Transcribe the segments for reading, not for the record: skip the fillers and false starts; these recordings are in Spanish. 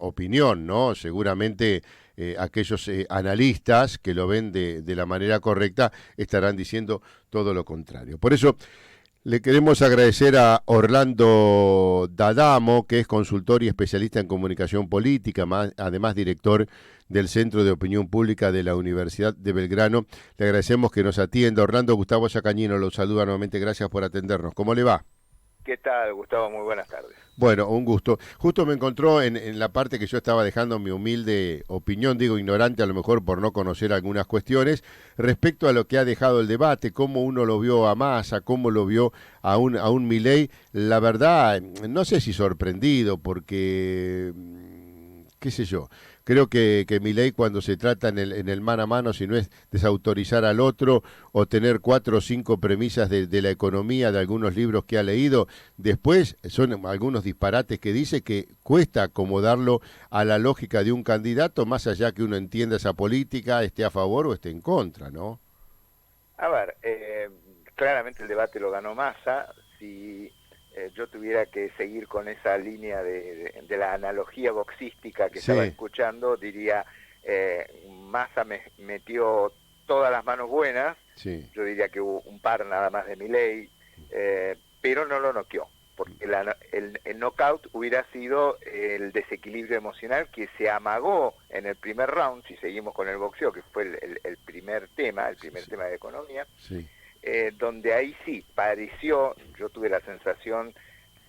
opinión, ¿no? Seguramente aquellos analistas que lo ven de la manera correcta estarán diciendo todo lo contrario. Por eso le queremos agradecer a Orlando D'Adamo, que es consultor y especialista en comunicación política, además director del Centro de Opinión Pública de la Universidad de Belgrano. Le agradecemos que nos atienda. Orlando, Gustavo Yacañino lo saluda nuevamente. Gracias por atendernos. ¿Cómo le va? ¿Qué tal, Gustavo? Muy buenas tardes. Bueno, un gusto. Justo me encontró en la parte que yo estaba dejando mi humilde opinión, digo ignorante a lo mejor por no conocer algunas cuestiones, respecto a lo que ha dejado el debate, cómo uno lo vio a Massa, cómo lo vio a un Milei. La verdad, no sé si sorprendido, porque, qué sé yo, creo que Milei cuando se trata en el mano a mano, si no es desautorizar al otro o tener cuatro o cinco premisas de la economía de algunos libros que ha leído, después son algunos disparates que dice que cuesta acomodarlo a la lógica de un candidato, más allá que uno entienda esa política, esté a favor o esté en contra, ¿no? A ver, claramente el debate lo ganó Massa. Si yo tuviera que seguir con esa línea de la analogía boxística que estaba Sí, escuchando, diría, Massa metió todas las manos buenas. sí, Yo diría que hubo un par nada más de Milei, pero no lo noqueó, porque el knockout hubiera sido el desequilibrio emocional que se amagó en el primer round, si seguimos con el boxeo, que fue el primer tema, el primer sí, tema de economía, sí, donde ahí sí pareció, yo tuve la sensación,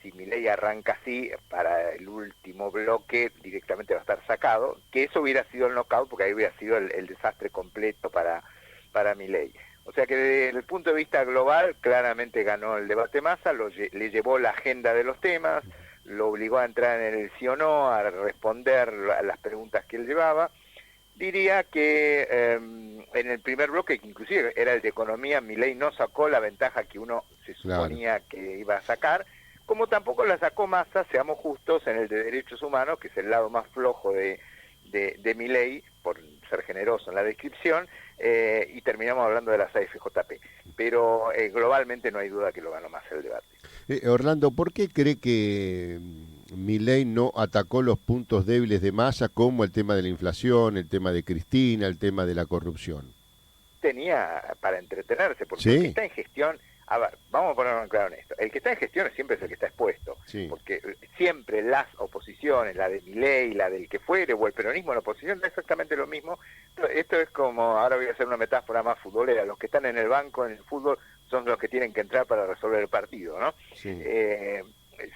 si Milei arranca así, para el último bloque directamente va a estar sacado, que eso hubiera sido el knockout, porque ahí hubiera sido el desastre completo para Milei. O sea que desde el punto de vista global, claramente ganó el debate Massa, le llevó la agenda de los temas, lo obligó a entrar en el sí o no, a responder a las preguntas que él llevaba. Diría que en el primer bloque, que inclusive era el de economía, Milei no sacó la ventaja que uno se claro. suponía que iba a sacar, como tampoco la sacó Massa, seamos justos, en el de derechos humanos, que es el lado más flojo de Milei, por ser generoso en la descripción, y terminamos hablando de las AFJP. Pero globalmente no hay duda que lo ganó Massa el debate. Orlando, ¿por qué cree que Milei no atacó los puntos débiles de Massa como el tema de la inflación, el tema de Cristina, el tema de la corrupción? Tenía para entretenerse, porque el que Sí, está en gestión, a ver, vamos a ponerlo en claro en esto, el que está en gestión siempre es el que está expuesto, sí, porque siempre las oposiciones, la de Milei, la del que fuere, o el peronismo en la oposición, da exactamente lo mismo. Esto es como, ahora voy a hacer una metáfora más futbolera, los que están en el banco, en el fútbol, son los que tienen que entrar para resolver el partido, ¿no? sí. Eh,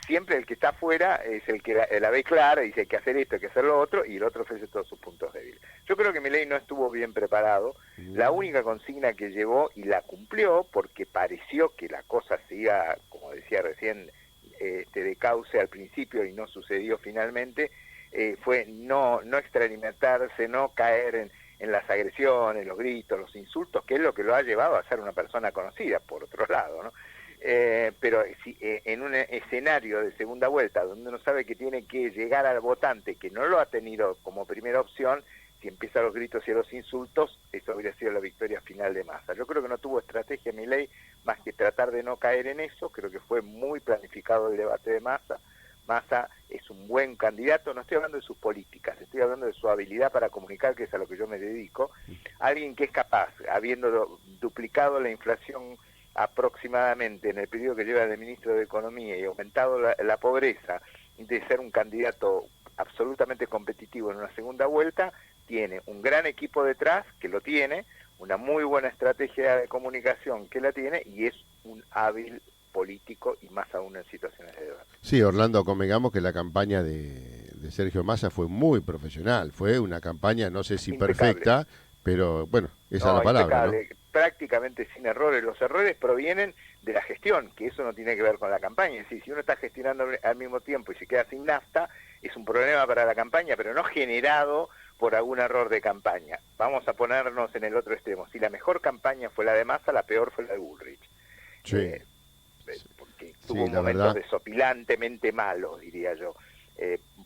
Siempre el que está afuera es el que la ve clara y dice hay que hacer esto, hay que hacer lo otro, y el otro ofrece todos sus puntos débiles. Yo creo que Milei no estuvo bien preparado. La Mm, única consigna que llevó y la cumplió, porque pareció que la cosa se iba, como decía recién, de cauce al principio y no sucedió finalmente, fue no extralimitarse, no caer en las agresiones, los gritos, los insultos, que es lo que lo ha llevado a ser una persona conocida, por otro lado, ¿no? Pero si, en un escenario de segunda vuelta donde uno sabe que tiene que llegar al votante que no lo ha tenido como primera opción, si empiezan los gritos y los insultos, eso habría sido la victoria final de Massa. Yo creo que no tuvo estrategia Milei más que tratar de no caer en eso. Creo que fue muy planificado el debate de Massa. Massa es un buen candidato, no estoy hablando de sus políticas, estoy hablando de su habilidad para comunicar, que es a lo que yo me dedico. Alguien que es capaz, habiendo duplicado la inflación aproximadamente en el periodo que lleva de ministro de Economía y aumentado la pobreza, de ser un candidato absolutamente competitivo en una segunda vuelta, tiene un gran equipo detrás, que lo tiene, una muy buena estrategia de comunicación que la tiene, y es un hábil político, y más aún en situaciones de debate. sí, Orlando, convengamos que la campaña de Sergio Massa fue muy profesional. Fue una campaña, no sé si Impecable. perfecta, pero bueno, esa es la No, palabra, ¿no? impecable, prácticamente sin errores. Los errores provienen de la gestión, que eso no tiene que ver con la campaña. Es decir, si uno está gestionando al mismo tiempo y se queda sin nafta, es un problema para la campaña, pero no generado por algún error de campaña. Vamos a ponernos en el otro extremo. Si la mejor campaña fue la de Massa, la peor fue la de Bullrich. Sí, Eh, Porque tuvo sí, la momentos verdad. desopilantemente malos, diría yo.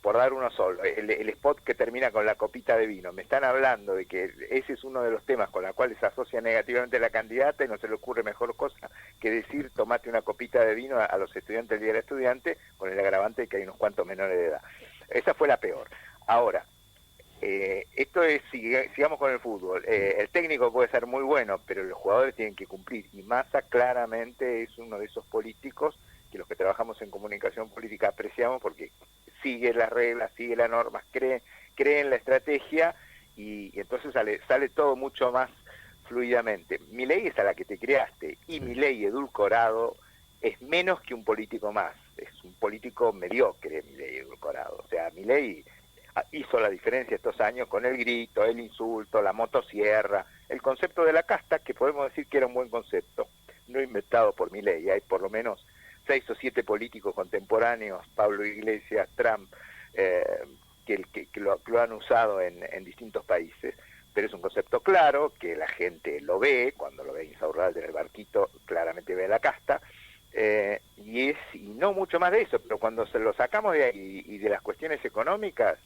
Por dar uno solo, el spot que termina con la copita de vino, me están hablando de que ese es uno de los temas con los cuales se asocia negativamente la candidata, y no se le ocurre mejor cosa que decir tomate una copita de vino a los estudiantes del día del estudiante, con el agravante de que hay unos cuantos menores de edad. Esa fue la peor. Ahora, esto es, sigamos con el fútbol. El técnico puede ser muy bueno, pero los jugadores tienen que cumplir. Y Massa claramente es uno de esos políticos que los que trabajamos en comunicación política apreciamos porque sigue las reglas, sigue las normas, cree en la estrategia y entonces sale todo mucho más fluidamente. Milei es a la que te creaste y Milei edulcorado es menos que un político más. Es un político mediocre, Milei edulcorado. O sea, Milei hizo la diferencia estos años con el grito, el insulto, la motosierra, el concepto de la casta, que podemos decir que era un buen concepto, no inventado por Milei. Hay por lo menos 6 o 7 políticos contemporáneos, Pablo Iglesias, Trump, que lo han usado en distintos países, pero es un concepto claro, que la gente lo ve, cuando lo ve Insaurralde en el barquito, claramente ve la casta, y no mucho más de eso, pero cuando se lo sacamos de ahí y de las cuestiones económicas,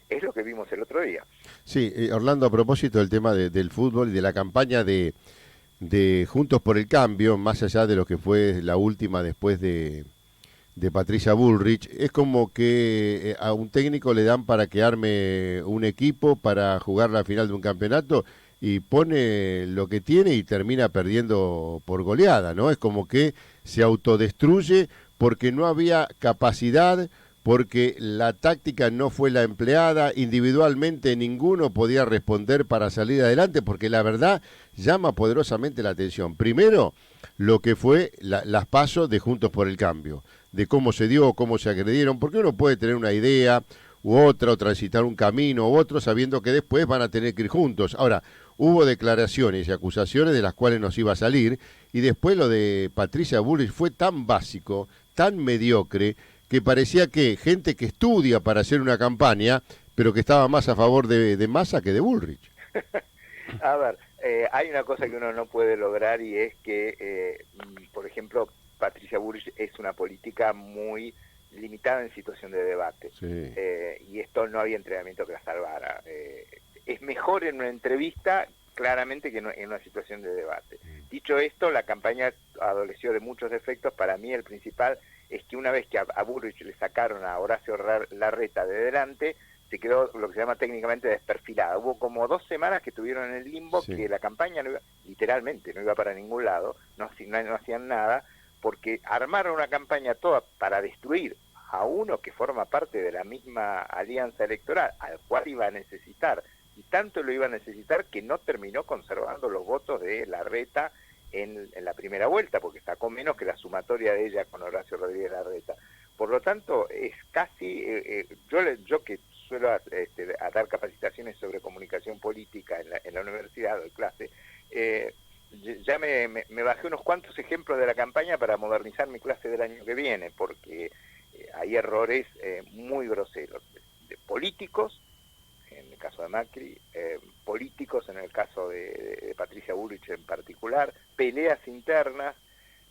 es lo que vimos el otro día. Sí, Orlando, a propósito del tema del fútbol y de la campaña de Juntos por el Cambio, más allá de lo que fue la última después de Patricia Bullrich, es como que a un técnico le dan para que arme un equipo para jugar la final de un campeonato y pone lo que tiene y termina perdiendo por goleada, ¿no? Es como que se autodestruye porque no había capacidad, porque la táctica no fue la empleada, individualmente ninguno podía responder para salir adelante, porque la verdad llama poderosamente la atención. Primero, lo que fue las pasos de Juntos por el Cambio, de cómo se dio, cómo se agredieron, porque uno puede tener una idea u otra, o transitar un camino u otro, sabiendo que después van a tener que ir juntos. Ahora, hubo declaraciones y acusaciones de las cuales nos iba a salir, y después lo de Patricia Bullrich fue tan básico, tan mediocre, que parecía que gente que estudia para hacer una campaña, pero que estaba más a favor de Massa que de Bullrich. A ver, hay una cosa que uno no puede lograr y es que, por ejemplo, Patricia Bullrich es una política muy limitada en situación de debate. Sí. Y esto no había entrenamiento que la salvara. Es mejor en una entrevista claramente que en una situación de debate. Dicho esto, la campaña adoleció de muchos defectos. Para mí el principal es que una vez que a Bullrich le sacaron a Horacio Larreta de delante, se quedó lo que se llama técnicamente desperfilada. Hubo como 2 semanas que estuvieron en el limbo, sí, que la campaña no iba, literalmente no iba para ningún lado, no hacían nada, porque armaron una campaña toda para destruir a uno que forma parte de la misma alianza electoral, al cual iba a necesitar, y tanto lo iba a necesitar que no terminó conservando los votos de Larreta en la primera vuelta, porque sacó menos que la sumatoria de ella con Horacio Rodríguez Larreta. Por lo tanto, es casi, yo que suelo a dar capacitaciones sobre comunicación política en la universidad, doy clase, ya me bajé unos cuantos ejemplos de la campaña para modernizar mi clase del año que viene, porque hay errores muy groseros de políticos, en el caso de Macri, políticos en el caso de Patricia Bullrich en particular, peleas internas.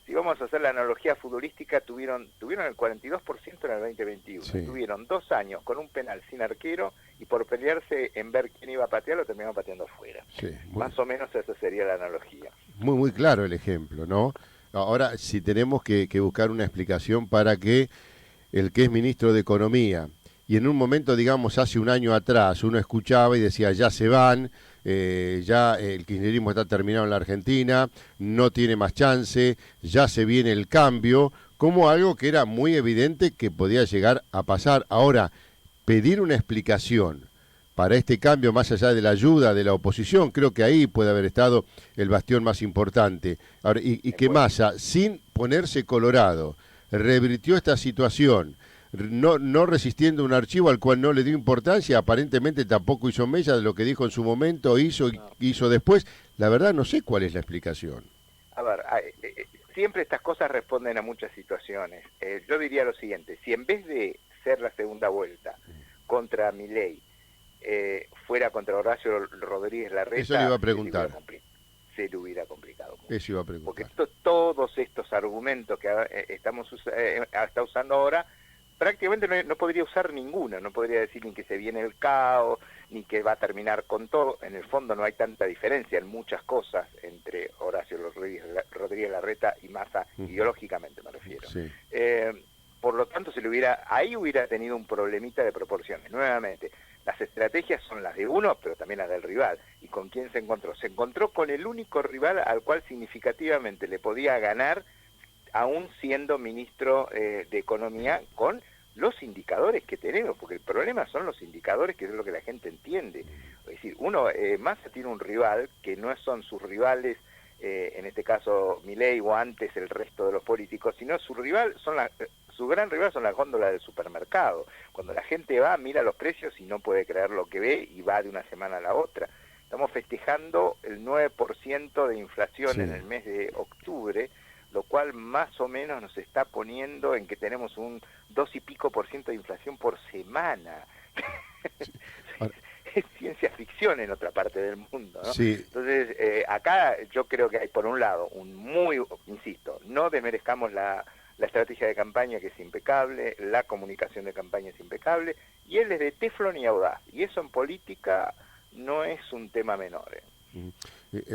Si vamos a hacer la analogía futbolística, tuvieron el 42% en el 2021, sí. Tuvieron 2 años con un penal sin arquero y por pelearse en ver quién iba a patear lo terminaron pateando afuera. Sí, más o menos esa sería la analogía. Muy claro el ejemplo, ¿no? Ahora, si tenemos que buscar una explicación para que el que es ministro de Economía, y en un momento, digamos, hace un año atrás, uno escuchaba y decía, ya se van, ya el kirchnerismo está terminado en la Argentina, no tiene más chance, ya se viene el cambio, como algo que era muy evidente que podía llegar a pasar. Ahora, pedir una explicación para este cambio, más allá de la ayuda de la oposición, creo que ahí puede haber estado el bastión más importante. Ahora, y que Massa, sin ponerse colorado, revirtió esta situación, no resistiendo un archivo al cual no le dio importancia, aparentemente tampoco hizo mella de lo que dijo en su momento, hizo después. La verdad no sé cuál es la explicación. A ver, siempre estas cosas responden a muchas situaciones. Yo diría lo siguiente, si en vez de ser la segunda vuelta contra Milei, fuera contra Horacio Rodríguez Larreta, eso le iba a preguntar. Se le hubiera complicado mucho. Eso iba a preguntar. Porque todos estos argumentos que está usando ahora, prácticamente no podría usar ninguna, no podría decir ni que se viene el caos, ni que va a terminar con todo. En el fondo no hay tanta diferencia en muchas cosas entre Horacio Rodríguez Larreta y Massa, ideológicamente me refiero. Sí. por lo tanto ahí hubiera tenido un problemita de proporciones. Nuevamente, las estrategias son las de uno, pero también las del rival. ¿Y con quién se encontró? Se encontró con el único rival al cual significativamente le podía ganar, aún siendo ministro de Economía, con los indicadores que tenemos, porque el problema son los indicadores, que es lo que la gente entiende. Es decir, Massa tiene un rival que no son sus rivales, en este caso Milei o antes el resto de los políticos, sino su gran rival son las góndolas del supermercado. Cuando la gente va, mira los precios y no puede creer lo que ve y va de una semana a la otra. Estamos festejando el 9% de inflación en el mes de octubre, lo cual más o menos nos está poniendo en que tenemos un 2 y pico % de inflación por semana. Es ciencia ficción en otra parte del mundo, ¿no? Sí. Entonces, acá yo creo que hay, por un lado, insisto, no desmerezcamos la estrategia de campaña, que es impecable, la comunicación de campaña es impecable, y él es de teflón y audaz, y eso en política no es un tema menor.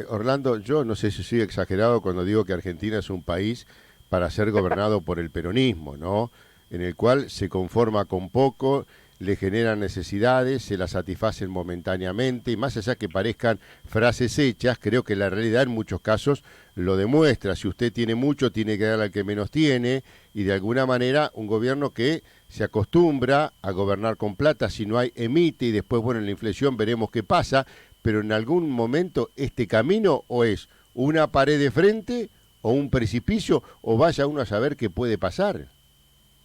Orlando, yo no sé si soy exagerado cuando digo que Argentina es un país para ser gobernado por el peronismo, ¿no? En el cual se conforma con poco, le generan necesidades, se las satisfacen momentáneamente, y más allá que parezcan frases hechas, creo que la realidad en muchos casos lo demuestra. Si usted tiene mucho, tiene que dar al que menos tiene, y de alguna manera un gobierno que se acostumbra a gobernar con plata, si no hay, emite, y después, bueno, en la inflación veremos qué pasa, pero en algún momento este camino o es una pared de frente o un precipicio, o vaya uno a saber qué puede pasar.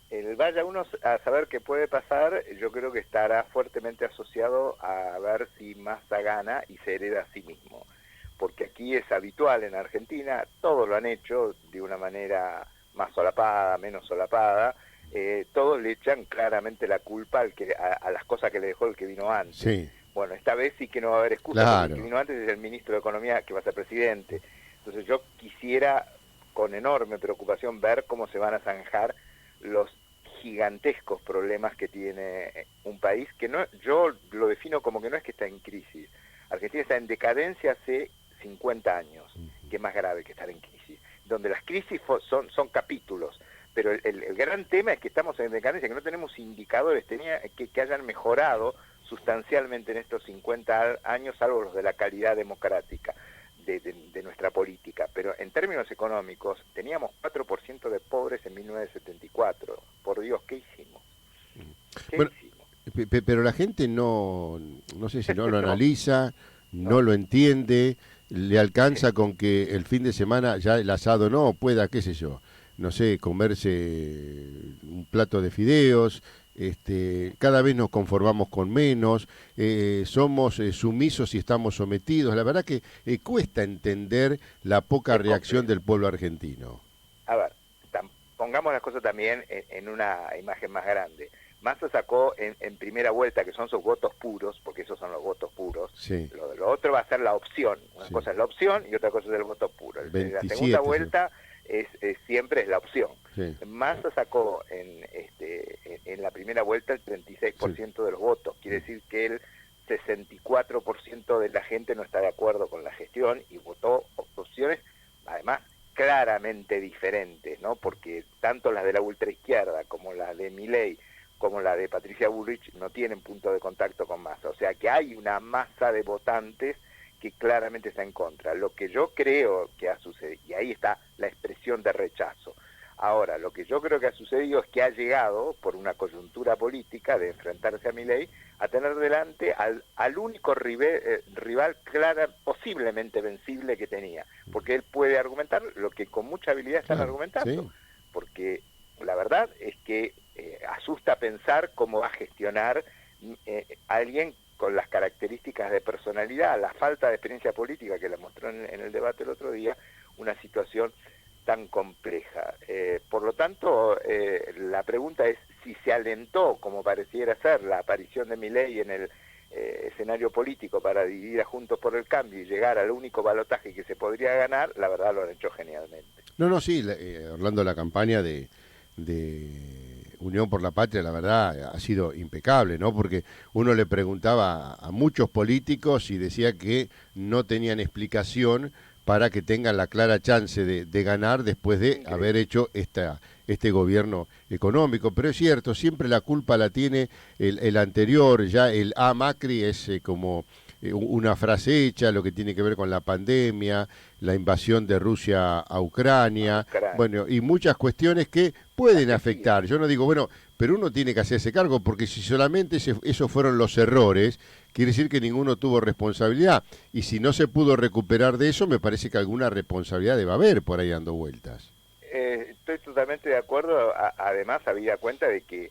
El vaya uno a saber qué puede pasar, yo creo que estará fuertemente asociado a ver si Massa gana y se hereda a sí mismo. Porque aquí es habitual en Argentina, todos lo han hecho de una manera más solapada, menos solapada, todos le echan claramente la culpa a las cosas que le dejó el que vino antes. Sí. Bueno, esta vez sí que no va a haber excusa, Claro. porque el que vino antes es el ministro de Economía, que va a ser presidente. Entonces yo quisiera, con enorme preocupación, ver cómo se van a zanjar los gigantescos problemas que tiene un país, que no, yo lo defino como que no es que está en crisis. Argentina está en decadencia hace 50 años, que es más grave que estar en crisis, donde las crisis son capítulos, pero el gran tema es que estamos en decadencia, que no tenemos indicadores que hayan mejorado sustancialmente en estos 50 años, salvo los de la calidad democrática de nuestra política. Pero en términos económicos, teníamos 4% de pobres en 1974. Por Dios, ¿qué hicimos? Bueno, pero la gente no sé si no lo analiza, no No. lo entiende, le alcanza con que el fin de semana ya el asado no pueda, qué sé yo, no sé, comerse un plato de fideos. Cada vez nos conformamos con menos, somos sumisos y estamos sometidos. La verdad que cuesta entender la poca reacción del pueblo argentino. A ver, pongamos las cosas también en una imagen más grande. Massa sacó en primera vuelta, que son sus votos puros, porque esos son los votos puros. Sí. Lo otro va a ser la opción. Una Sí. cosa es la opción y otra cosa es el voto puro. 27, la segunda sí. vuelta siempre es la opción. Sí. Massa sacó en la primera vuelta el 36% de los votos. Quiere decir que el 64% de la gente no está de acuerdo con la gestión y votó opciones, además, claramente diferentes, ¿no? Porque tanto las de la ultraizquierda como las de Milei como la de Patricia Bullrich no tienen punto de contacto con Massa. O sea que hay una masa de votantes que claramente está en contra. Lo que yo creo que ha sucedido, y ahí está la expresión de rechazo. Ahora, lo que yo creo que ha sucedido es que ha llegado, por una coyuntura política de enfrentarse a Milei, a tener delante al único rival posiblemente vencible que tenía. Porque él puede argumentar lo que con mucha habilidad están argumentando. Sí. Porque la verdad es que asusta pensar cómo va a gestionar alguien con las características de personalidad, la falta de experiencia política que la mostró en el debate el otro día, una situación tan compleja. Por lo tanto, la pregunta es si se alentó, como pareciera ser, la aparición de Milei en el escenario político para dividir a Juntos por el Cambio y llegar al único balotaje que se podría ganar. La verdad lo han hecho genialmente. No, sí, Orlando, la campaña de Unión por la Patria, la verdad, ha sido impecable, ¿no? Porque uno le preguntaba a muchos políticos y decía que no tenían explicación para que tengan la clara chance de ganar después de haber hecho esta este gobierno económico. Pero es cierto, siempre la culpa la tiene el anterior, ya el A Macri es como una frase hecha, lo que tiene que ver con la pandemia, la invasión de Rusia a Ucrania, bueno, y muchas cuestiones que pueden afectar. Yo no digo, bueno, pero uno tiene que hacerse cargo, porque si solamente esos fueron los errores, quiere decir que ninguno tuvo responsabilidad. Y si no se pudo recuperar de eso, me parece que alguna responsabilidad debe haber por ahí dando vueltas. Estoy totalmente de acuerdo, además habida cuenta de que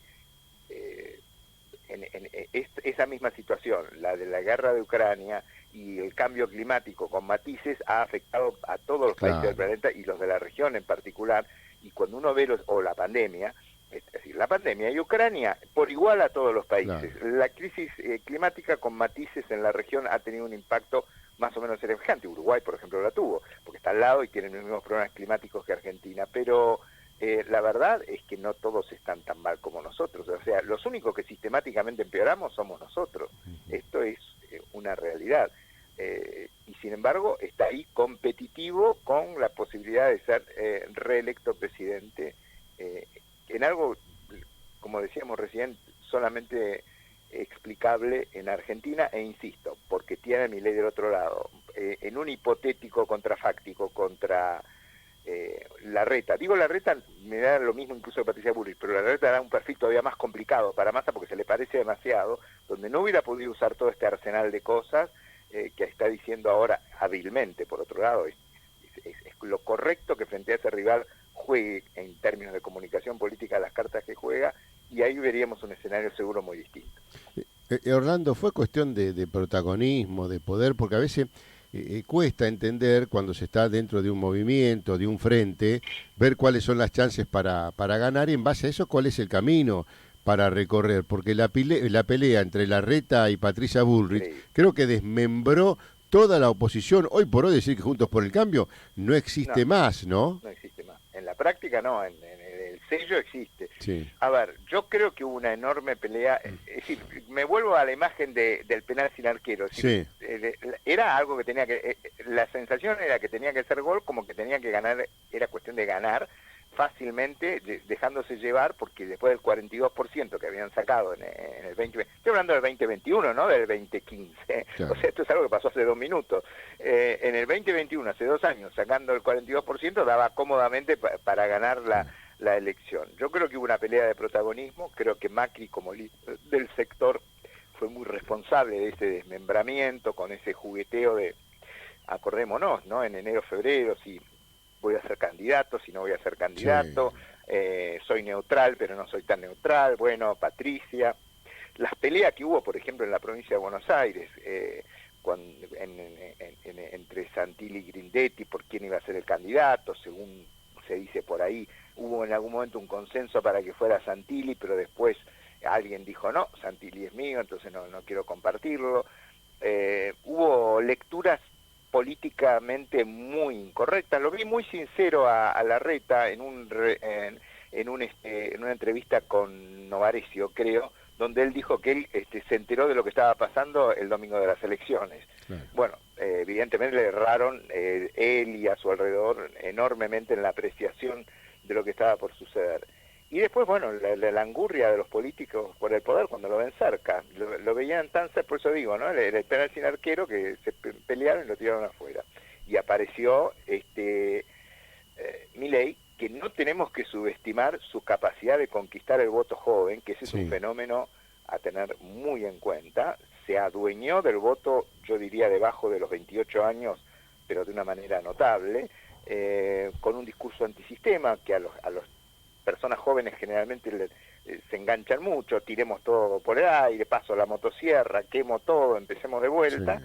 esa misma situación, la de la guerra de Ucrania y el cambio climático con matices, ha afectado a todos los países del planeta y los de la región en particular. Y cuando uno ve o la pandemia, es decir, la pandemia y Ucrania por igual a todos los países. Claro. La crisis climática con matices en la región ha tenido un impacto más o menos semejante. Uruguay, por ejemplo, la tuvo, porque está al lado y tiene los mismos problemas climáticos que Argentina, pero la verdad es que no todos están tan mal como nosotros. O sea, los únicos que sistemáticamente empeoramos somos nosotros. Esto es una realidad. Y sin embargo está ahí competitivo con la posibilidad de ser reelecto presidente en algo, como decíamos recién, solamente explicable en Argentina, e insisto, porque tiene a Milei del otro lado, en un hipotético contrafáctico contra Larreta. Digo Larreta, me da lo mismo incluso Patricia Bullrich, pero Larreta da un perfil todavía más complicado para Massa porque se le parece demasiado, donde no hubiera podido usar todo este arsenal de cosas que está diciendo ahora hábilmente. Por otro lado, es lo correcto que frente a ese rival juegue en términos de comunicación política las cartas que juega, y ahí veríamos un escenario seguro muy distinto. Orlando, fue cuestión de protagonismo, de poder, porque a veces cuesta entender cuando se está dentro de un movimiento, de un frente, ver cuáles son las chances para ganar, y en base a eso cuál es el camino para recorrer, porque la pelea entre Larreta y Patricia Bullrich creo que desmembró toda la oposición. Hoy por hoy decir que Juntos por el Cambio no existe más, ¿no? No existe más. En la práctica no, en el sello existe. Sí. A ver, yo creo que hubo una enorme pelea, es decir, me vuelvo a la imagen del penal sin arquero. Es decir, era algo que tenía que, la sensación era que tenía que ser gol, como que tenía que ganar, era cuestión de ganar fácilmente, dejándose llevar, porque después del 42% que habían sacado en el 2020, estoy hablando del 2021, no del 2015, claro. O sea, esto es algo que pasó hace 2 minutos, en el 2021, hace 2 años, sacando el 42%, daba cómodamente para ganar la elección. Yo creo que hubo una pelea de protagonismo, creo que Macri, como líder del sector, fue muy responsable de ese desmembramiento, con ese jugueteo de, acordémonos, ¿no? En enero, febrero, si voy a ser candidato, si no voy a ser candidato, soy neutral, pero no soy tan neutral, bueno, Patricia. Las peleas que hubo, por ejemplo, en la provincia de Buenos Aires, entre Santilli y Grindetti, por quién iba a ser el candidato, según se dice por ahí, hubo en algún momento un consenso para que fuera Santilli, pero después alguien dijo, no, Santilli es mío, entonces no quiero compartirlo. Hubo lecturas políticamente muy incorrectas. Lo vi muy sincero a Larreta en una entrevista con Novarecio, creo, donde él dijo que él se enteró de lo que estaba pasando el domingo de las elecciones. Claro. Bueno, evidentemente le erraron él y a su alrededor enormemente en la apreciación de lo que estaba por suceder. Y después, bueno, la angurria de los políticos por el poder cuando lo ven cerca. Lo veían tan cerca, por eso digo, ¿no? El penal sin arquero, que se pelearon y lo tiraron afuera. Y apareció Milei, que no tenemos que subestimar su capacidad de conquistar el voto joven, que ese es un fenómeno a tener muy en cuenta. Se adueñó del voto, yo diría, debajo de los 28 años, pero de una manera notable, con un discurso antisistema que a los personas jóvenes generalmente se enganchan mucho, tiremos todo por el aire, paso la motosierra, quemo todo, empecemos de vuelta,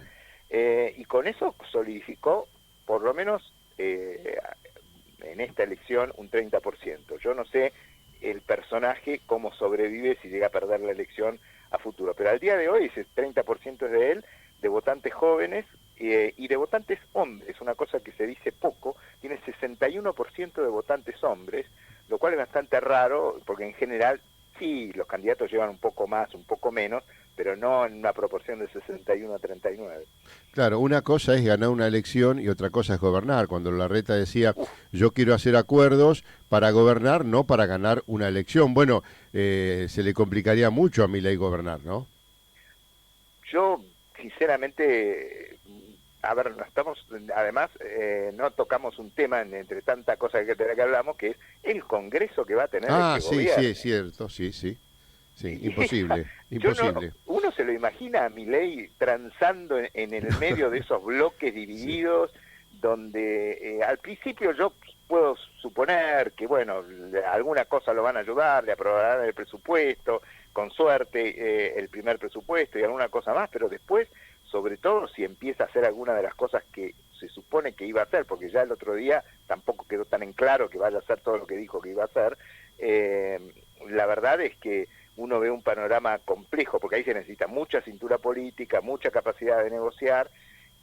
y con eso solidificó, por lo menos en esta elección, un 30%. Yo no sé el personaje cómo sobrevive si llega a perder la elección a futuro, pero al día de hoy ese 30% es de él, de votantes jóvenes y de votantes hombres, una cosa que se dice poco, tiene 61% de votantes hombres, lo cual es bastante raro, porque en general sí, los candidatos llevan un poco más, un poco menos, pero no en una proporción de 61-39. Claro, una cosa es ganar una elección y otra cosa es gobernar. Cuando Larreta decía, Uf, yo quiero hacer acuerdos para gobernar, no para ganar una elección. Bueno, se le complicaría mucho a Milei gobernar, ¿no? yo, sinceramente, a ver, no estamos, además, no tocamos un tema entre tantas cosas de las que hablamos, que es el Congreso que va a tener el Ah, que sí, sí, es gobierne. cierto, sí, sí, sí, Y imposible, yo no, imposible. uno se lo imagina a Milei transando en el medio de esos bloques Sí, divididos, donde al principio yo puedo suponer que, bueno, alguna cosa lo van a ayudar, le aprobarán el presupuesto, con suerte el primer presupuesto y alguna cosa más, pero después, sobre todo si empieza a hacer alguna de las cosas que se supone que iba a hacer, porque ya el otro día tampoco quedó tan en claro que vaya a hacer todo lo que dijo que iba a hacer, la verdad es que uno ve un panorama complejo, porque ahí se necesita mucha cintura política, mucha capacidad de negociar,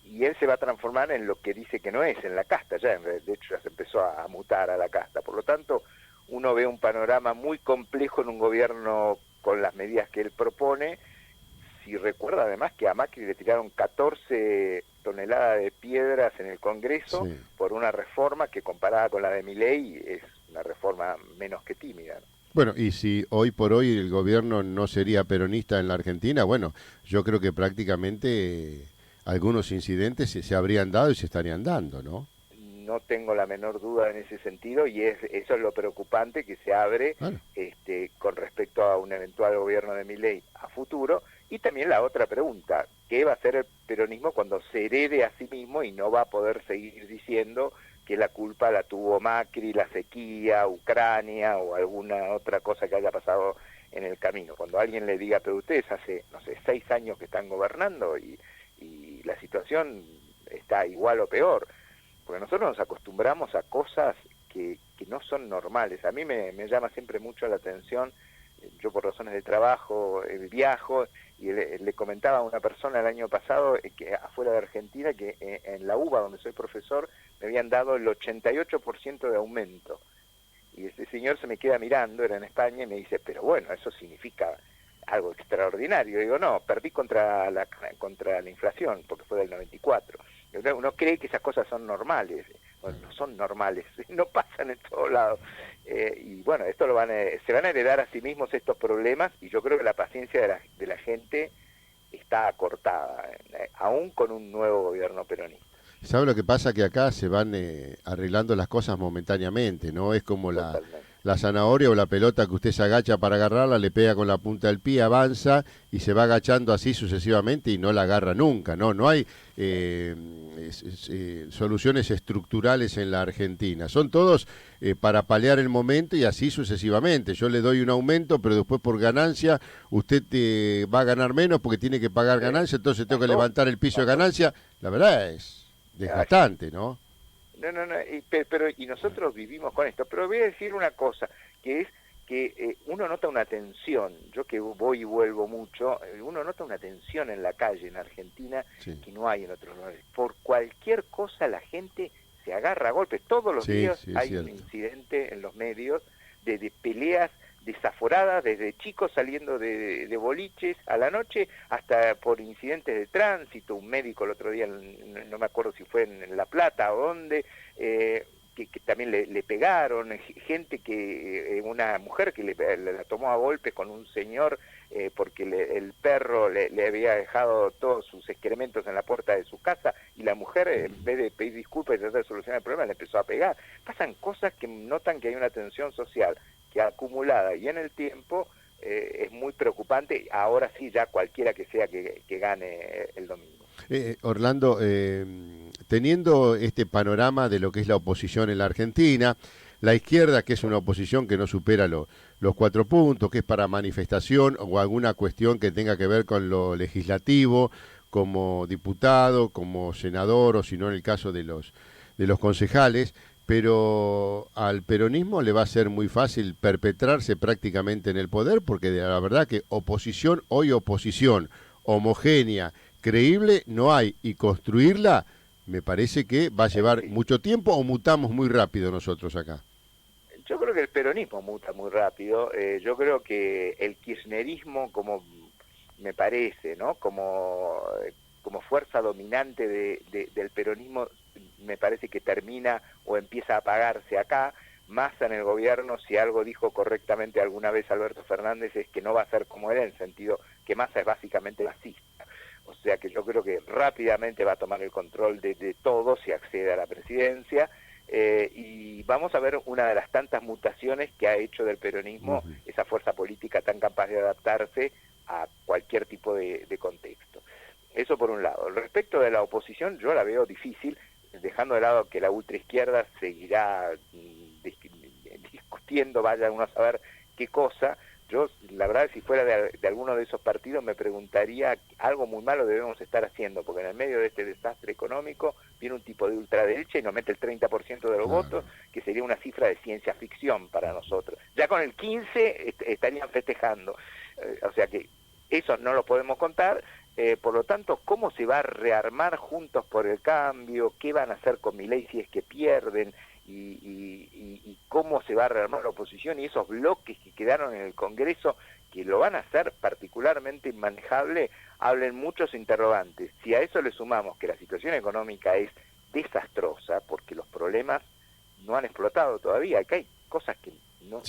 y él se va a transformar en lo que dice que no es, en la casta, ya de hecho ya se empezó a mutar a la casta. Por lo tanto, uno ve un panorama muy complejo en un gobierno con las medidas que él propone. Si recuerda además que a Macri le tiraron 14 toneladas de piedras en el Congreso sí. por una reforma que comparada con la de Milei es una reforma menos que tímida, ¿no? Bueno, y si hoy por hoy el gobierno no sería peronista en la Argentina, bueno, yo creo que prácticamente algunos incidentes se habrían dado y se estarían dando, ¿no? No tengo la menor duda en ese sentido y eso es lo preocupante que se abre Claro. con respecto a un eventual gobierno de Milei a futuro. Y también la otra pregunta, ¿qué va a hacer el peronismo cuando se herede a sí mismo y no va a poder seguir diciendo que la culpa la tuvo Macri, la sequía, Ucrania o alguna otra cosa que haya pasado en el camino? Cuando alguien le diga, pero ustedes hace, no sé, 6 años que están gobernando y la situación está igual o peor, porque nosotros nos acostumbramos a cosas que no son normales. A mí me llama siempre mucho la atención, yo por razones de trabajo viajo, y le comentaba a una persona el año pasado que afuera de Argentina que en la UBA, donde soy profesor, me habían dado el 88% de aumento. Y ese señor se me queda mirando, era en España, y me dice, pero bueno, eso significa algo extraordinario. Digo, no, perdí contra la inflación, porque fue del 94. Uno cree que esas cosas son normales. Bueno, no son normales, no pasan en todos lados. Y bueno, esto se van a heredar a sí mismos estos problemas, y yo creo que la paciencia de la gente está acortada, aún con un nuevo gobierno peronista. ¿Sabe lo que pasa? Que acá se van arreglando las cosas momentáneamente, ¿no? Es como Totalmente. la zanahoria o la pelota que usted se agacha para agarrarla, le pega con la punta del pie, avanza y se va agachando así sucesivamente y no la agarra nunca, ¿no? No hay soluciones estructurales en la Argentina. Son todos para paliar el momento y así sucesivamente. Yo le doy un aumento, pero después por ganancia usted va a ganar menos porque tiene que pagar ganancia, entonces tengo que Pasó, levantar el piso de pasó. ganancia. La verdad es desgastante, ¿no? No, no, no, y nosotros vivimos con esto. Pero voy a decir una cosa, que es que uno nota una tensión, yo que voy y vuelvo mucho, uno nota una tensión en la calle en Argentina Sí, que no hay en otros lugares. Por cualquier cosa la gente se agarra a golpes. Todos los sí, días sí, es hay un cierto. incidente en los medios de peleas desaforadas, desde chicos saliendo de boliches a la noche hasta por incidentes de tránsito. Un médico el otro día, no me acuerdo si fue en La Plata o dónde, que también le pegaron, gente una mujer que la tomó a golpes con un señor porque el perro le había dejado todos sus excrementos en la puerta de su casa, y la mujer en vez de pedir disculpas y tratar de solucionar el problema le empezó a pegar. Pasan cosas que notan que hay una tensión social que acumulada y en el tiempo es muy preocupante. Ahora sí, ya cualquiera que sea que gane el domingo. Orlando, teniendo este panorama de lo que es la oposición en la Argentina, la izquierda, que es una oposición que no supera los 4 puntos, que es para manifestación o alguna cuestión que tenga que ver con lo legislativo, como diputado, como senador, o si no en el caso de los concejales, pero al peronismo le va a ser muy fácil perpetrarse prácticamente en el poder, porque la verdad que oposición, hoy oposición homogénea, creíble no hay, y construirla me parece que va a Es llevar difícil. mucho tiempo o mutamos muy rápido nosotros acá. Yo creo que el peronismo muta muy rápido. Yo creo que el kirchnerismo, como me parece, ¿no? Como fuerza dominante del peronismo, me parece que termina o empieza a apagarse acá. Massa en el gobierno, si algo dijo correctamente alguna vez Alberto Fernández, es que no va a ser como él, en el sentido que Massa es básicamente fascista. O sea que yo creo que rápidamente va a tomar el control de todo si accede a la presidencia, y vamos a ver una de las tantas mutaciones que ha hecho del peronismo esa fuerza política tan capaz de adaptarse a cualquier tipo de contexto. Eso por un lado. Respecto de la oposición, yo la veo difícil, dejando de lado que la ultraizquierda seguirá discutiendo, vaya uno a saber qué cosa. Yo, la verdad, si fuera de alguno de esos partidos, me preguntaría, algo muy malo debemos estar haciendo, porque en el medio de este desastre económico viene un tipo de ultraderecha y nos mete el 30% de los votos, que sería una cifra de ciencia ficción para nosotros. Ya con el 15 estarían festejando. O sea que eso no lo podemos contar. Por lo tanto, ¿cómo se va a rearmar Juntos por el Cambio? ¿Qué van a hacer con Milei si es que pierden? Y cómo se va a rearmar la oposición y esos bloques que quedaron en el Congreso, que lo van a hacer particularmente inmanejable, hablen muchos interrogantes. Si a eso le sumamos que la situación económica es desastrosa, porque los problemas no han explotado todavía, acá hay cosas que no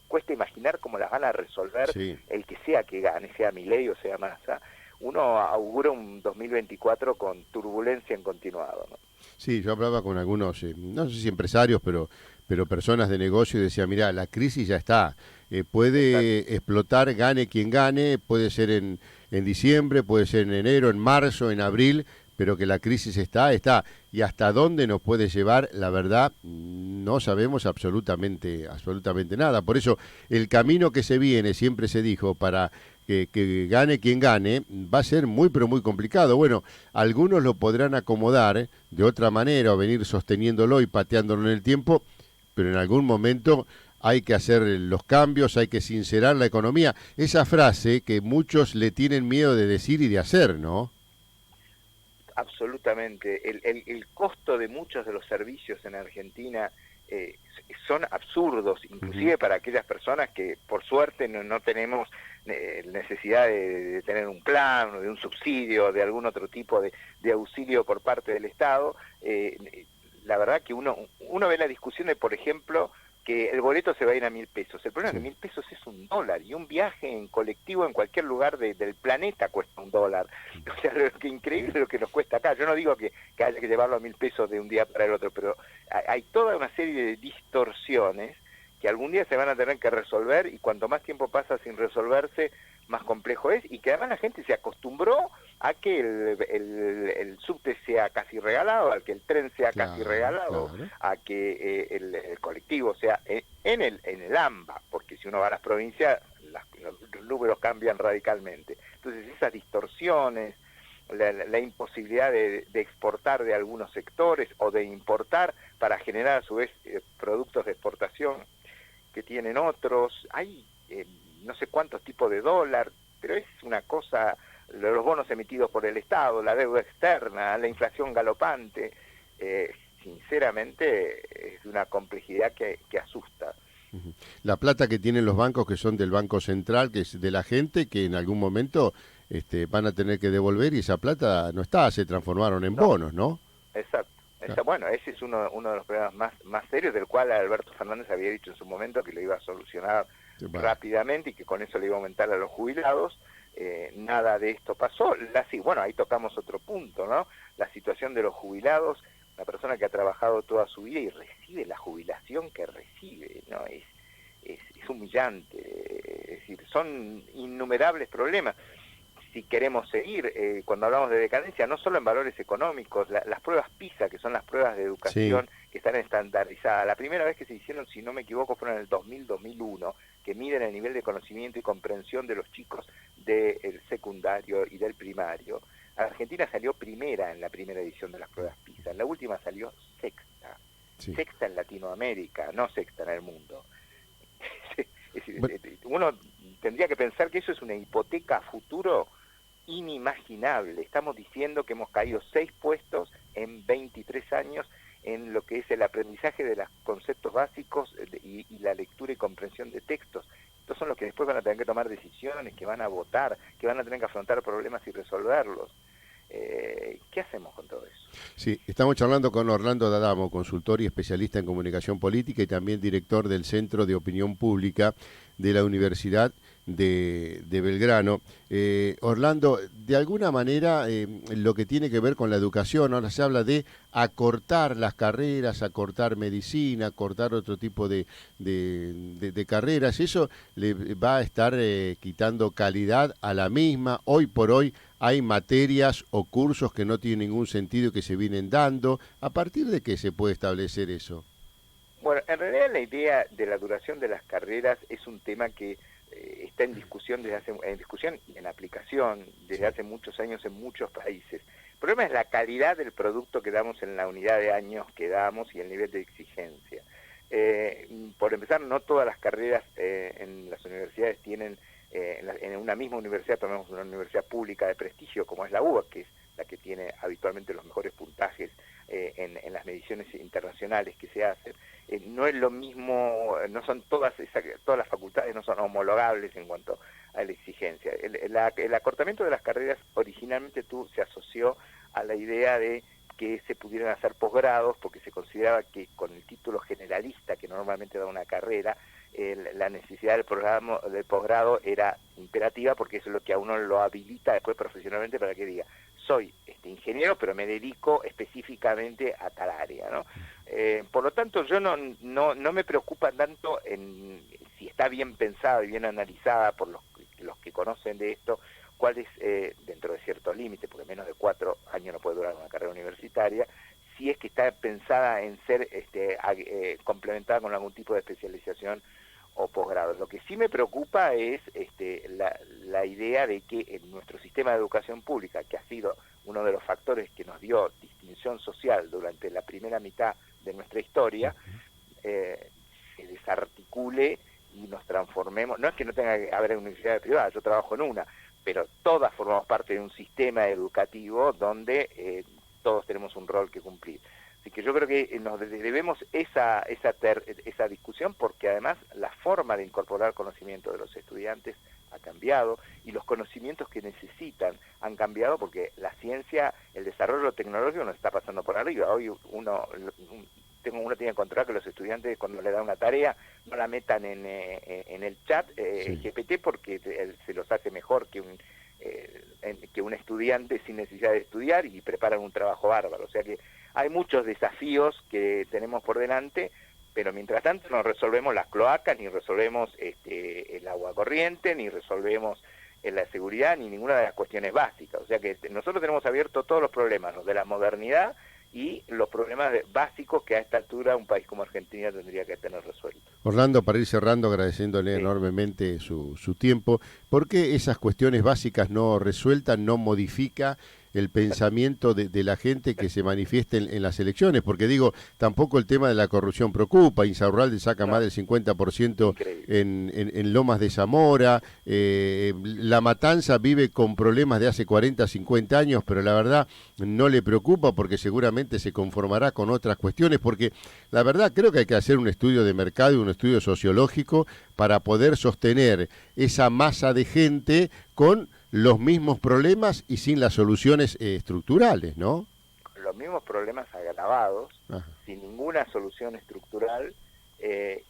cuesta imaginar cómo las van a resolver el que gane, sea Milei o sea Massa. Uno augura un 2024 con turbulencia en continuado, ¿no? Sí, yo hablaba con algunos, no sé si empresarios, pero personas de negocio y decía, mira, la crisis ya está, puede explotar, gane quien gane, puede ser en diciembre, puede ser en enero, en marzo, en abril, pero que la crisis está. Y hasta dónde nos puede llevar, la verdad, no sabemos absolutamente nada. Por eso, el camino que se viene, siempre se dijo, para que gane quien gane, va a ser muy pero muy complicado. Bueno, algunos lo podrán acomodar de otra manera o venir sosteniéndolo y pateándolo en el tiempo, pero en algún momento hay que hacer los cambios, hay que sincerar la economía. Esa frase que muchos le tienen miedo de decir y de hacer, ¿no? Absolutamente. El costo de muchos de los servicios en Argentina son absurdos, inclusive para aquellas personas que por suerte no tenemos necesidad de tener un plan o de un subsidio, de algún otro tipo de auxilio por parte del Estado. La verdad que uno ve la discusión de, por ejemplo, que el boleto se va a ir a 1.000 pesos. El problema es que 1.000 pesos es $1, y un viaje en colectivo en cualquier lugar del planeta cuesta $1. O sea, lo que increíble lo que nos cuesta acá. Yo no digo que haya que llevarlo a 1.000 pesos de un día para el otro, pero hay toda una serie de distorsiones que algún día se van a tener que resolver, y cuanto más tiempo pasa sin resolverse, más complejo es, y que además la gente se acostumbró a que el subte sea casi regalado, a que el tren sea casi regalado, a que el colectivo sea en el AMBA, porque si uno va a las provincias, los números cambian radicalmente. Entonces esas distorsiones, la imposibilidad de exportar de algunos sectores o de importar para generar a su vez productos de exportación que tienen otros, hay no sé cuántos tipos de dólar, pero es una cosa, los bonos emitidos por el Estado, la deuda externa, la inflación galopante, sinceramente es de una complejidad que asusta. La plata que tienen los bancos, que son del Banco Central, que es de la gente, que en algún momento van a tener que devolver, y esa plata no está, se transformaron en bonos, ¿no? Exacto. Bueno, ese es uno de los problemas más serios, del cual Alberto Fernández había dicho en su momento que lo iba a solucionar rápidamente y que con eso le iba a aumentar a los jubilados. Nada de esto pasó. Bueno, ahí tocamos otro punto, ¿no? La situación de los jubilados, una persona que ha trabajado toda su vida y recibe la jubilación que recibe, ¿no? Es humillante. Es decir, son innumerables problemas. Si queremos seguir, cuando hablamos de decadencia, no solo en valores económicos, las pruebas PISA, que son las pruebas de educación que están estandarizadas, la primera vez que se hicieron, si no me equivoco, fueron en el 2000-2001, que miden el nivel de conocimiento y comprensión de los chicos del secundario y del primario. Argentina salió primera en la primera edición de las pruebas PISA, en la última salió sexta, sexta en Latinoamérica, no sexta en el mundo. Es decir, uno tendría que pensar que eso es una hipoteca a futuro inimaginable. Estamos diciendo que hemos caído 6 puestos en 23 años en lo que es el aprendizaje de los conceptos básicos y la lectura y comprensión de textos. estos son los que después van a tener que tomar decisiones, que van a votar, que van a tener que afrontar problemas y resolverlos. ¿Qué hacemos con todo eso? Sí, estamos charlando con Orlando D'Adamo, consultor y especialista en comunicación política y también director del Centro de Opinión Pública de la Universidad de Belgrano. Orlando, de alguna manera, lo que tiene que ver con la educación, ahora se habla de acortar las carreras, acortar medicina, acortar otro tipo de carreras, eso le va a estar quitando calidad a la misma. Hoy por hoy hay materias o cursos que no tienen ningún sentido que se vienen dando. ¿A partir de qué se puede establecer eso? Bueno, en realidad la idea de la duración de las carreras es un tema que está en discusión y en aplicación desde hace muchos años en muchos países. El problema es la calidad del producto que damos en la unidad de años que damos y el nivel de exigencia. Por empezar, no todas las carreras en las universidades tienen, en una misma universidad, tomemos una universidad pública de prestigio como es la UBA, que es la que tiene habitualmente los mejores puntajes en las mediciones internacionales que se hacen. No es lo mismo, no son todas las facultades no son homologables en cuanto a la exigencia. El acortamiento de las carreras originalmente se asoció a la idea de que se pudieran hacer posgrados, porque se consideraba que con el título generalista que normalmente da una carrera, la necesidad del posgrado era imperativa, porque eso es lo que a uno lo habilita después profesionalmente para que diga, soy ingeniero, pero me dedico específicamente a tal área, ¿no? Por lo tanto, yo no me preocupa tanto en si está bien pensada y bien analizada por los que conocen de esto, cuál es, dentro de cierto límite, porque menos de 4 años no puede durar una carrera universitaria, si es que está pensada en ser complementada con algún tipo de especialización o posgrado. Lo que sí me preocupa es la idea de que en nuestro sistema de educación pública, que ha sido uno de los factores que nos dio distinción social durante la primera mitad de nuestra historia, se desarticule y nos transformemos. No es que no tenga que haber universidades privadas, yo trabajo en una, pero todas formamos parte de un sistema educativo donde todos tenemos un rol que cumplir. Así que yo creo que nos debemos esa discusión, porque además la forma de incorporar conocimiento de los estudiantes ha cambiado y los conocimientos que necesitan han cambiado, porque la ciencia, el desarrollo tecnológico nos está pasando por arriba. Hoy uno tiene que controlar que los estudiantes, cuando le dan una tarea, no la metan en el chat GPT, porque se los hace mejor que un estudiante sin necesidad de estudiar, y preparan un trabajo bárbaro. O sea que hay muchos desafíos que tenemos por delante, pero mientras tanto no resolvemos las cloacas, ni resolvemos el agua corriente, ni resolvemos la seguridad, ni ninguna de las cuestiones básicas. O sea que nosotros tenemos abiertos todos los problemas, los de la modernidad y los problemas básicos que a esta altura un país como Argentina tendría que tener resueltos. Orlando, para ir cerrando, agradeciéndole enormemente su tiempo, ¿por qué esas cuestiones básicas no resueltas no modifica el pensamiento de la gente que se manifieste en las elecciones? Porque digo, tampoco el tema de la corrupción preocupa. Insaurralde saca más del 50% en Lomas de Zamora. La Matanza vive con problemas de hace 40, 50 años, pero la verdad no le preocupa, porque seguramente se conformará con otras cuestiones, porque la verdad creo que hay que hacer un estudio de mercado y un estudio sociológico para poder sostener esa masa de gente con los mismos problemas y sin las soluciones estructurales, ¿no? Los mismos problemas agravados, sin ninguna solución estructural,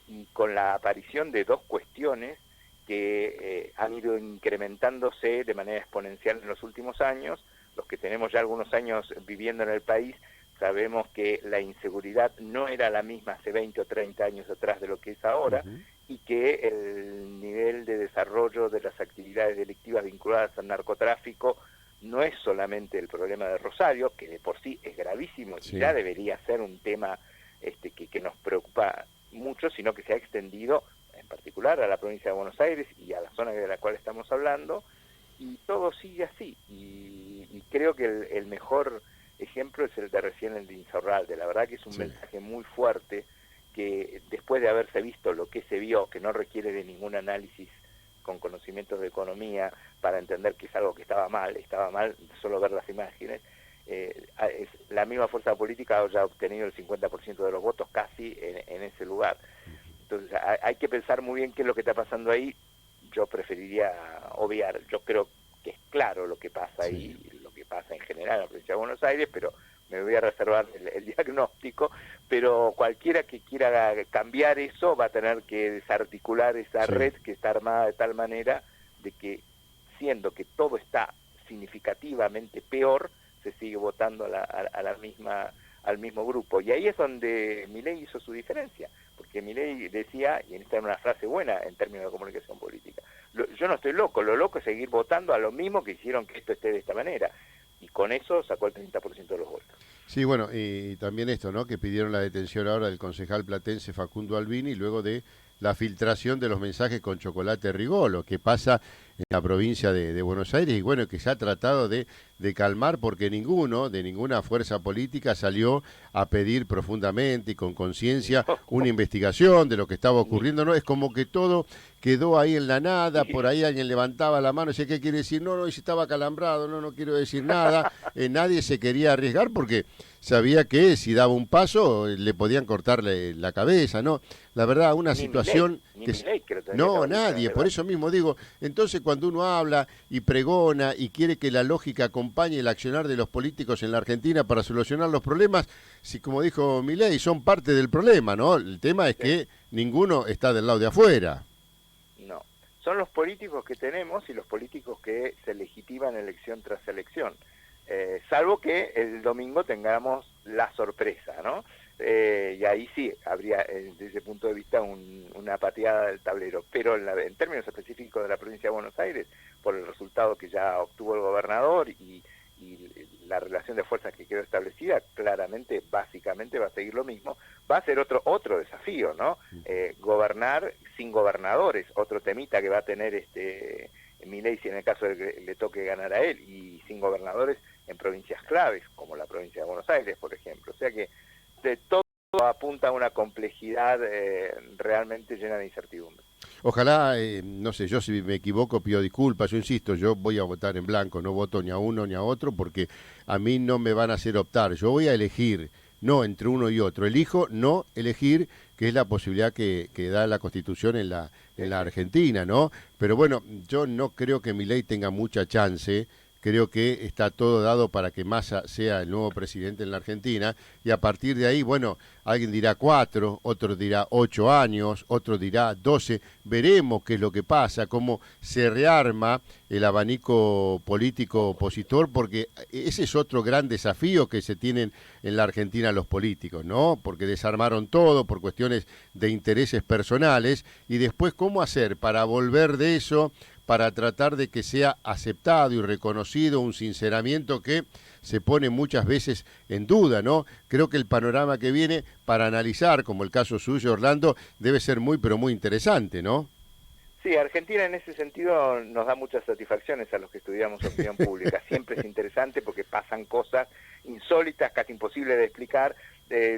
y con la aparición de dos cuestiones que han ido incrementándose de manera exponencial en los últimos años. Los que tenemos ya algunos años viviendo en el país sabemos que la inseguridad no era la misma hace 20 o 30 años atrás de lo que es ahora, y que el nivel de desarrollo de las actividades delictivas vinculadas al narcotráfico no es solamente el problema de Rosario, que de por sí es gravísimo y ya debería ser un tema que nos preocupa mucho, sino que se ha extendido en particular a la provincia de Buenos Aires y a la zona de la cual estamos hablando, y todo sigue así. Y creo que el mejor ejemplo es el de recién, el de Insaurralde. La verdad que es un mensaje muy fuerte, que después de haberse visto lo que se vio, que no requiere de ningún análisis con conocimientos de economía para entender que es algo que estaba mal solo ver las imágenes, la misma fuerza política ya ha obtenido el 50% de los votos casi en ese lugar. Entonces hay que pensar muy bien qué es lo que está pasando ahí. Yo preferiría obviar, yo creo que es claro lo que pasa ahí, lo que pasa en general en la provincia de Buenos Aires, pero me voy a reservar el diagnóstico, pero cualquiera que quiera cambiar eso va a tener que desarticular esa red que está armada de tal manera de que, siendo que todo está significativamente peor, se sigue votando al mismo grupo. Y ahí es donde Milei hizo su diferencia, porque Milei decía, y esta era una frase buena en términos de comunicación política, yo no estoy loco, lo loco es seguir votando a lo mismo que hicieron que esto esté de esta manera. Y con eso sacó el 30% de los votos. Sí, bueno, y también esto, ¿no? Que pidieron la detención ahora del concejal platense Facundo Albini luego de la filtración de los mensajes con Chocolate Rigolo, que pasa en la provincia de Buenos Aires y bueno, que se ha tratado de calmar porque de ninguna fuerza política salió a pedir profundamente y con conciencia una investigación de lo que estaba ocurriendo, ¿no? Es como que todo quedó ahí en la nada, por ahí alguien levantaba la mano y decía, ¿qué quiere decir? No, y si estaba calambrado, no quiero decir nada. Nadie se quería arriesgar porque sabía que si daba un paso le podían cortarle la cabeza, ¿no? La verdad, una situación no, nadie, por eso mismo digo, entonces cuando uno habla y pregona y quiere que la lógica acompañe el accionar de los políticos en la Argentina para solucionar los problemas, si como dijo Milei, son parte del problema, ¿no? El tema es que ninguno está del lado de afuera. No, son los políticos que tenemos y los políticos que se legitiman elección tras elección. Salvo que el domingo tengamos la sorpresa, ¿no? Y ahí sí habría, desde ese punto de vista, una pateada del tablero. Pero en términos específicos de la provincia de Buenos Aires, por el resultado que ya obtuvo el gobernador y la relación de fuerzas que quedó establecida, claramente, básicamente va a seguir lo mismo. Va a ser otro desafío, ¿no? Gobernar sin gobernadores, otro temita que va a tener Milei, si en el caso de que le toque ganar a él, y sin gobernadores en provincias claves, como la provincia de Buenos Aires, por ejemplo. O sea que de todo apunta a una complejidad realmente llena de incertidumbre. Ojalá, no sé, yo si me equivoco pido disculpas, yo insisto, yo voy a votar en blanco, no voto ni a uno ni a otro porque a mí no me van a hacer optar, yo voy a elegir, no entre uno y otro, elijo no elegir, que es la posibilidad que da la Constitución en la Argentina, ¿no? Pero bueno, yo no creo que Milei tenga mucha chance. Creo que está todo dado para que Massa sea el nuevo presidente en la Argentina y a partir de ahí, bueno, alguien dirá 4, otro dirá 8 años, otro dirá 12. Veremos qué es lo que pasa, cómo se rearma el abanico político opositor, porque ese es otro gran desafío que se tienen en la Argentina los políticos, ¿no? Porque desarmaron todo por cuestiones de intereses personales y después cómo hacer para volver de eso, para tratar de que sea aceptado y reconocido un sinceramiento que se pone muchas veces en duda, ¿no? Creo que el panorama que viene para analizar, como el caso suyo, Orlando, debe ser muy, pero muy interesante, ¿no? Sí, Argentina en ese sentido nos da muchas satisfacciones a los que estudiamos opinión pública. Siempre es interesante porque pasan cosas insólitas, casi imposibles de explicar.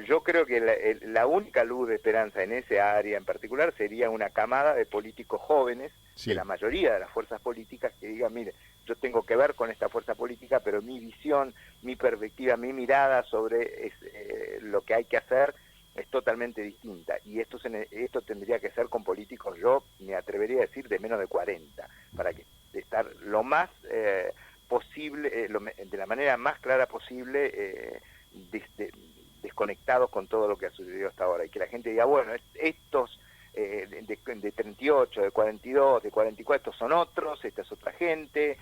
Yo creo que la única luz de esperanza en ese área en particular sería una camada de políticos jóvenes, de la mayoría de las fuerzas políticas, que digan, mire, yo tengo que ver con esta fuerza política, pero mi visión, mi perspectiva, mi mirada sobre lo que hay que hacer es totalmente distinta. Y esto tendría que ser con políticos, yo me atrevería a decir, de menos de 40, para que estar lo más posible, de la manera más clara posible, desconectados con todo lo que ha sucedido hasta ahora, y que la gente diga, bueno, estos de 38, de 42, de 44, estos son otros, esta es otra gente,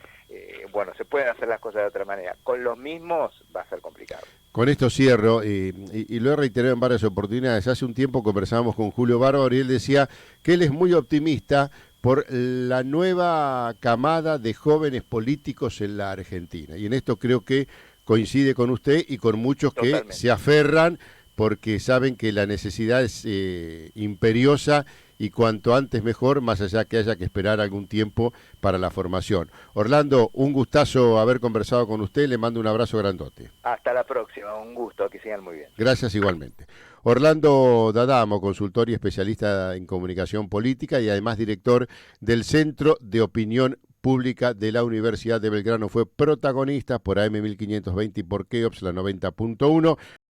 bueno, se pueden hacer las cosas de otra manera. Con los mismos va a ser complicado. Con esto cierro, y lo he reiterado en varias oportunidades. Hace un tiempo conversábamos con Julio Bárbaro y él decía que él es muy optimista por la nueva camada de jóvenes políticos en la Argentina. Y en esto creo que coincide con usted y con muchos que se aferran porque saben que la necesidad es imperiosa y cuanto antes mejor, más allá que haya que esperar algún tiempo para la formación. Orlando, un gustazo haber conversado con usted, le mando un abrazo grandote. Hasta la próxima, un gusto, que sigan muy bien. Gracias igualmente. Orlando D'Adamo, consultor y especialista en comunicación política y además director del Centro de Opinión Pública de la Universidad de Belgrano, fue protagonista por AM 1520 y por Keops, la 90.1.